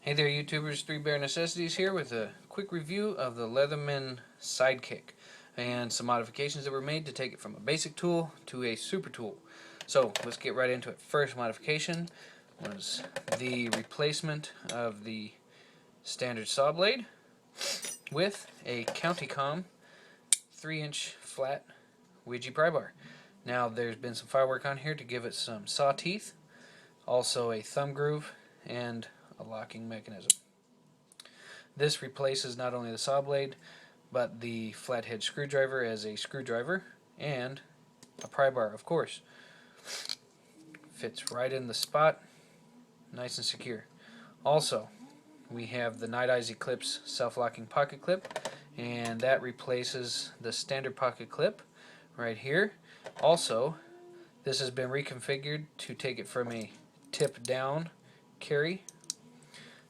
Hey there YouTubers, 3 Bear Necessities here with a quick review of the Leatherman Sidekick and some modifications that were made to take it from a basic tool to a super tool. So let's get right into it. First modification was the replacement of the standard saw blade with a County-Com 3-inch flat Ouija pry bar. Now there's been some firework on here to give it some saw teeth, also a thumb groove, and a locking mechanism. This replaces not only the saw blade, but the flathead screwdriver as a screwdriver, and a pry bar, of course. Fits right in the spot, nice and secure. Also, we have the Night Eyes Eclipse self-locking pocket clip, and that replaces the standard pocket clip right here. Also, this has been reconfigured to take it from a tip down carry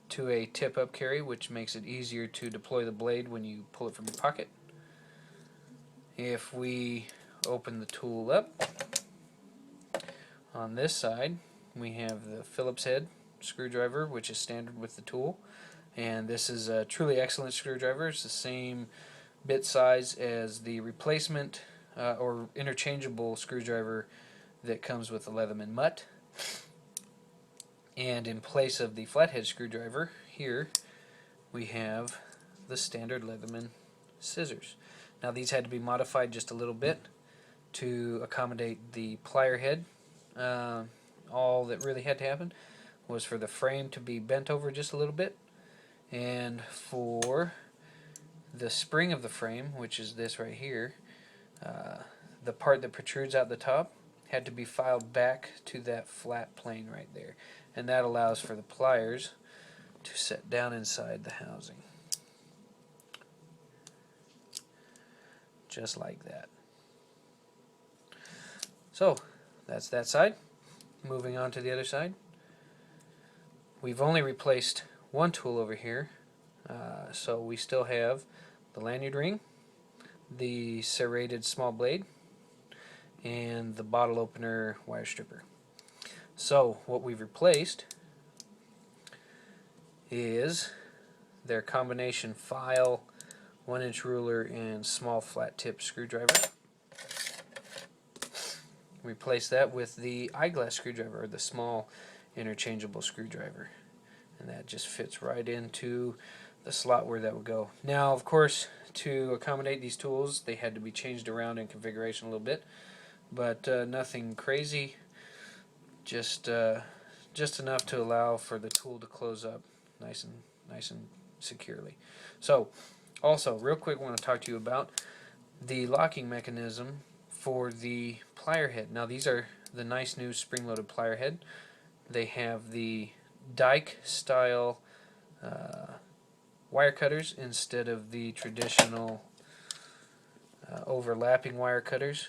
to a tip up carry, which makes it easier to deploy the blade when you pull it from your pocket. If we open the tool up, on this side we have the Phillips head screwdriver, which is standard with the tool, and this is a truly excellent screwdriver. It's the same bit size as the replacement or interchangeable screwdriver that comes with the Leatherman Mutt. And in place of the flathead screwdriver, here we have the standard Leatherman scissors. Now these had to be modified just a little bit to accommodate the plier head. All that really had to happen was for the frame to be bent over just a little bit, and for the spring of the frame, which is this right here, the part that protrudes out the top had to be filed back to that flat plane right there, and that allows for the pliers to set down inside the housing, just like that. So that's that side. Moving on to the other side, we've only replaced one tool over here, so we still have the lanyard ring, the serrated small blade, and the bottle opener wire stripper. So what we've replaced is their combination file, 1-inch ruler, and small flat tip screwdriver. Replace that with the eyeglass screwdriver, or the small interchangeable screwdriver, and that just fits right into the slot where that would go. Now of course, to accommodate these tools, they had to be changed around in configuration a little bit, but nothing crazy, just enough to allow for the tool to close up nice and securely. So also real quick, I want to talk to you about the locking mechanism for the plier head. Now these are the nice new spring-loaded plier head. They have the dike style wire cutters instead of the traditional overlapping wire cutters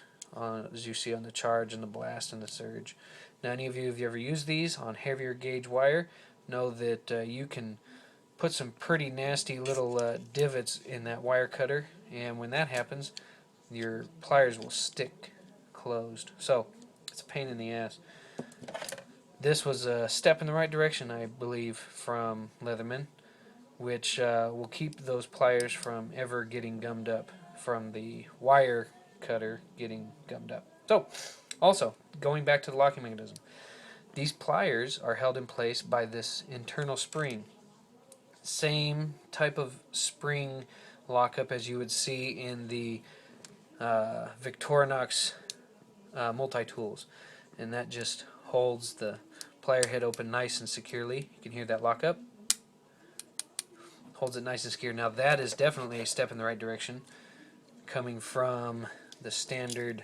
as you see on the charge and the blast and the surge. Now any of you, if you ever used these on heavier gauge wire, know that you can put some pretty nasty little divots in that wire cutter, and when that happens, your pliers will stick closed. So it's a pain in the ass. This was a step in the right direction, I believe, from Leatherman, which will keep those pliers from ever getting gummed up from the wire cutter getting gummed up. So also, going back to the locking mechanism, these pliers are held in place by this internal spring. Same type of spring lockup as you would see in the Victorinox multi-tools, and that just holds the plier head open nice and securely. You can hear that lock up. Holds it nice and secure. Now that is definitely a step in the right direction, coming from the standard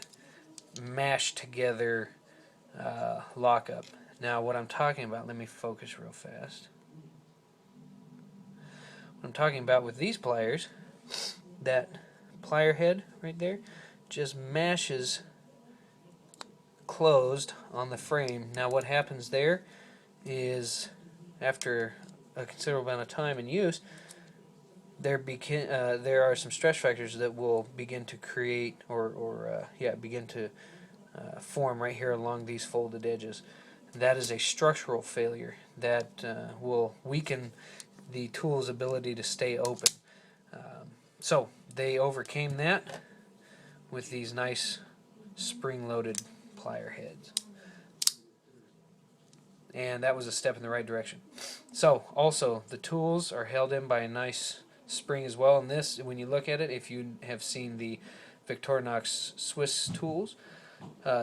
mashed together lockup. Now what I'm talking about, let me focus real fast. What I'm talking about with these pliers, that plier head right there just mashes closed on the frame. Now what happens there is, after a considerable amount of time in use, there are some stress factors that will begin to create begin to form right here along these folded edges. That is a structural failure. that will weaken the tool's ability to stay open. So they overcame that with these nice spring-loaded plier heads. And that was a step in the right direction. So also the tools are held in by a nice spring as well. And this, when you look at it, if you have seen the Victorinox Swiss tools,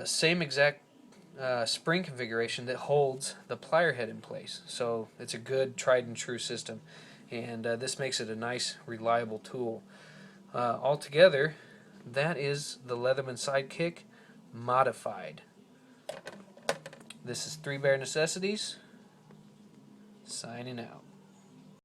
same exact spring configuration that holds the plier head in place. So it's a good tried and true system, and this makes it a nice reliable tool. Altogether, that is the Leatherman Sidekick modified. This is Three Bare Necessities, signing out.